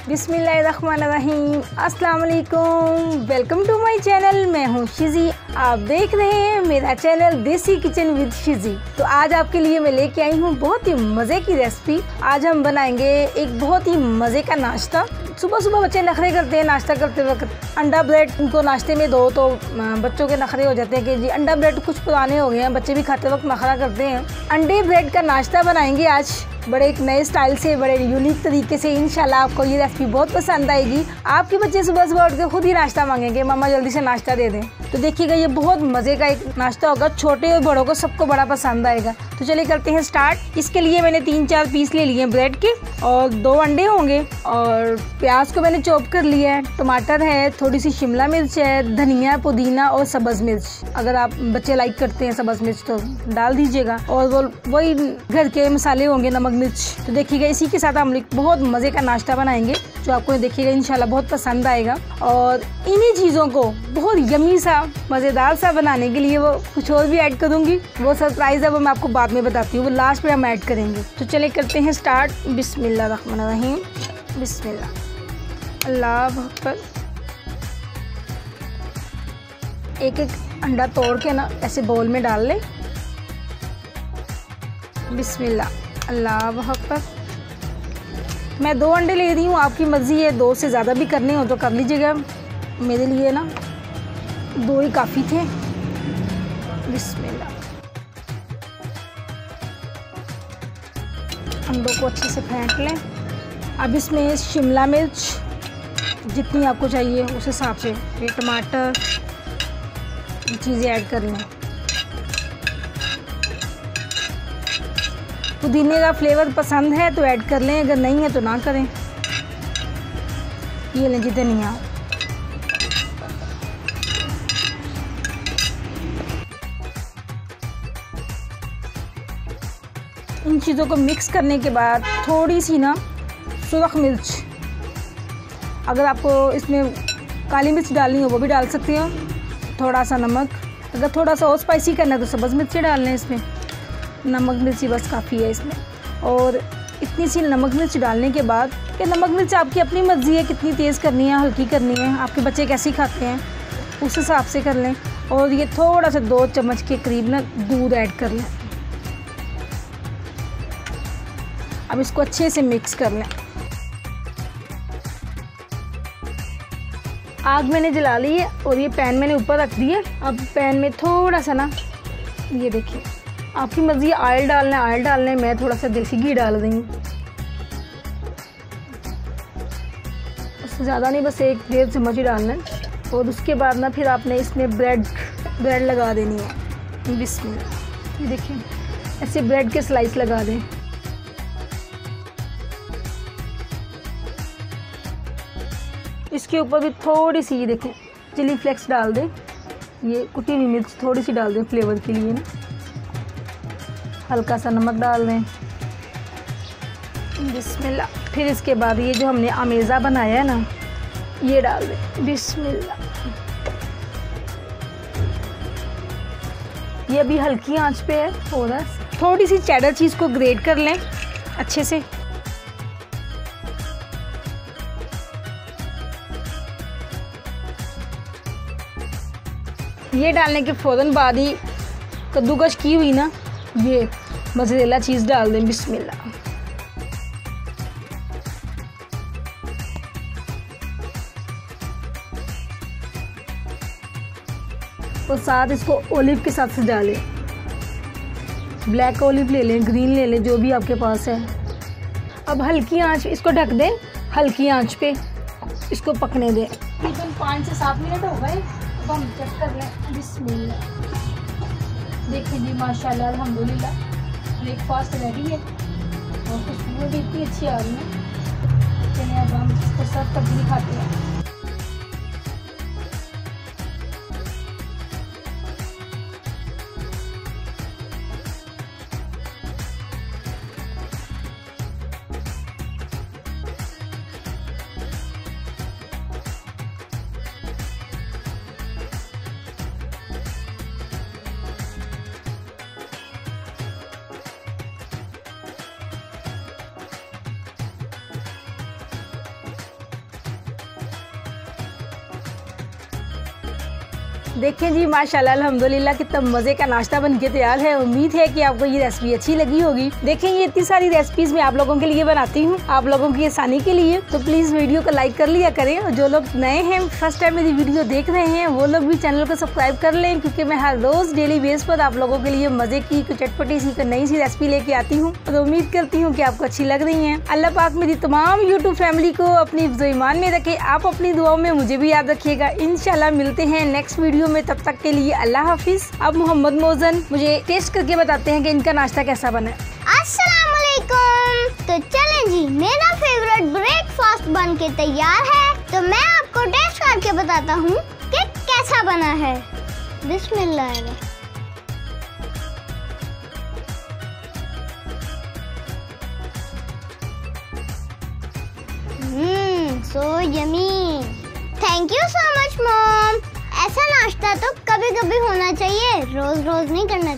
बिस्मिल्लाहिर्रहमानिर्रहीम, अस्सलाम वालेकुम। Welcome to my channel. मैं हूँ शिजी। आप देख रहे हैं मेरा चैनल देसी किचन विद शिजी। तो आज आपके लिए मैं लेके आई हूँ बहुत ही मज़े की रेसिपी। आज हम बनाएंगे एक बहुत ही मज़े का नाश्ता। सुबह सुबह बच्चे नखरे करते हैं नाश्ता करते वक्त। अंडा ब्रेड उनको नाश्ते में दो तो बच्चों के नखरे हो जाते हैं कि जी अंडा ब्रेड कुछ पुराने हो गए हैं, बच्चे भी खाते वक्त नखरा करते हैं। अंडे ब्रेड का नाश्ता बनाएंगे आज बड़े एक नए स्टाइल से, बड़े यूनिक तरीके से। इंशाल्लाह आपको ये रेसिपी बहुत पसंद आएगी। आपके बच्चे सुबह सुबह उठ के खुद ही नाश्ता मांगेंगे, मम्मा जल्दी से नाश्ता दे दें। तो देखिएगा ये बहुत मज़े का एक नाश्ता होगा, छोटे और बड़ों को सबको बड़ा पसंद आएगा। तो चलिए करते हैं स्टार्ट। इसके लिए मैंने 3-4 पीस ले लिए ब्रेड के और 2 अंडे होंगे और प्याज को मैंने चॉप कर लिया है। टमाटर है, थोड़ी सी शिमला मिर्च है, धनिया, पुदीना और सब्ज़ मिर्च। अगर आप बच्चे लाइक करते हैं सब्ज़ मिर्च तो डाल दीजिएगा। और वो वही घर के मसाले होंगे, नमक मिर्च। तो देखिएगा इसी के साथ हम बहुत मज़े का नाश्ता बनाएंगे जो आपको देखिएगा इंशाल्लाह बहुत पसंद आएगा। और इन्हीं चीज़ों को बहुत यमी सा मज़ेदार सा बनाने के लिए वो कुछ और भी ऐड करूँगी, वो सरप्राइज़ है, वो मैं आपको बाद में बताती हूँ, वो लास्ट में हम ऐड करेंगे। तो चलिए करते हैं स्टार्ट। बिस्मिल्लाहिर्रहमानिर्रहीम, बिस्मिल्लाह, अल्लाह अकबर। एक एक अंडा तोड़ के ना ऐसे बाउल में डाल लें। बिस्मिल्लाह, अल्लाह अकबर। मैं 2 अंडे ले रही हूँ, आपकी मर्ज़ी है 2 से ज़्यादा भी करने हो तो कर लीजिएगा। मेरे लिए ना 2 ही काफ़ी थे। बिस्मिल्लाह, अंडों को अच्छे से फेंट लें। अब इसमें शिमला मिर्च जितनी आपको चाहिए उस हिसाब से, ये टमाटर, ये चीज़ें ऐड कर लें। पुदीने का फ्लेवर पसंद है तो ऐड कर लें, अगर नहीं है तो ना करें। ये लें जी धनिया। इन चीज़ों को मिक्स करने के बाद थोड़ी सी ना सुरख मिर्च, अगर आपको इसमें काली मिर्च डालनी हो वो भी डाल सकते हो। थोड़ा सा नमक, अगर थोड़ा सा और स्पाइसी करना है तो सब्ज़ मिर्ची डाल लें इसमें। नमक मिर्ची बस काफ़ी है इसमें। और इतनी सी नमक मिर्च डालने के बाद, कि नमक मिर्च आपकी अपनी मर्ज़ी है कितनी तेज़ करनी है, हल्की करनी है, आपके बच्चे कैसी खाते हैं उस हिसाब से कर लें। और ये थोड़ा सा 2 चम्मच के करीब ना दूध ऐड कर लें। अब इसको अच्छे से मिक्स कर लें। आग मैंने जला ली है और ये पैन मैंने ऊपर रख दिया। अब पैन में थोड़ा सा ना, ये देखिए आपकी मर्ज़ी ऑयल डालना है ऑयल डालना है, मैं थोड़ा सा देसी घी डाल रही हूँ। उससे ज़्यादा नहीं, बस 1-1.5 चम्मच ही डालना है। और उसके बाद ना फिर आपने इसमें ब्रेड लगा देनी है। बिस्मिल्लाह, ये देखिए ऐसे ब्रेड के स्लाइस लगा दें। इसके ऊपर भी थोड़ी सी, ये देखें चिली फ्लेक्स डाल दें, ये कुटी हुई मिर्च थोड़ी सी डाल दें फ्लेवर के लिए ना। हल्का सा नमक डाल दें। बिस्मिल्लाह। फिर इसके बाद ये जो हमने अमेज़ा बनाया है ना, ये डाल दें। बिस्मिल्लाह। ये अभी हल्की आंच पे है। थोड़ी सी चेडर चीज़ को ग्रेट कर लें अच्छे से। ये डालने के फ़ौरन बाद ही कद्दूकश की हुई ना ये मोज़रेला चीज़ डाल दें। बिस्मिल्लाह। और साथ इसको ओलिव के साथ सजा लें। ब्लैक ओलिव ले लें, ग्रीन ले लें, जो भी आपके पास है। अब हल्की आंच, इसको ढक दें, हल्की आंच पे इसको पकने दें। तकरीबन 5 से 7 मिनट हो गए। अब हम चेक कर लें। बिस्मिल्लाह। देखिए जी माशाल्लाह अल्हम्दुलिल्लाह ब्रेकफास्ट रेडी है और खुशबू भी इतनी अच्छी आ रही है। चलिए अब हम इसको सर्व करके दिखाते हैं। देखें जी माशाल्लाह अल्हम्दुलिल्लाह कितना मजे का नाश्ता बन के तैयार है। उम्मीद है कि आपको ये रेसिपी अच्छी लगी होगी। देखें ये इतनी सारी रेसिपीज मैं आप लोगों के लिए बनाती हूँ, आप लोगों की आसानी के लिए, तो प्लीज वीडियो को लाइक कर लिया करें। और जो लोग नए हैं, फर्स्ट टाइम मेरी वीडियो देख रहे हैं, वो लोग भी चैनल को सब्सक्राइब कर लें, क्योंकि मैं हर रोज डेली बेस पर आप लोगों के लिए मजे की कुछ चटपटी सी कोई नई सी रेसिपी लेके आती हूँ। तो उम्मीद करती हूँ कि आपको अच्छी लग रही है। अल्लाह पाक मेरी तमाम यूट्यूब फैमिली को अपनी हिफ्ज़ ईमान में रखे। आप अपनी दुआओं में मुझे भी याद रखिएगा। इंशाल्लाह मिलते हैं नेक्स्ट वीडियो में, तब तक के लिए अल्लाह हाफिज। अब मोहम्मद मोहसन मुझे टेस्ट करके बताते हैं कि इनका नाश्ता कैसा बना है। अस्सलाम वालेकुम। तो चलें जी, मेरा फेवरेट ब्रेकफास्ट बन के तैयार है, तो मैं आपको टेस्ट करके बताता हूँ कि कैसा बना है। बिस्मिल्लाह। So yummy. Thank you so much mom. ऐसा नाश्ता तो कभी कभी होना चाहिए, रोज रोज नहीं करना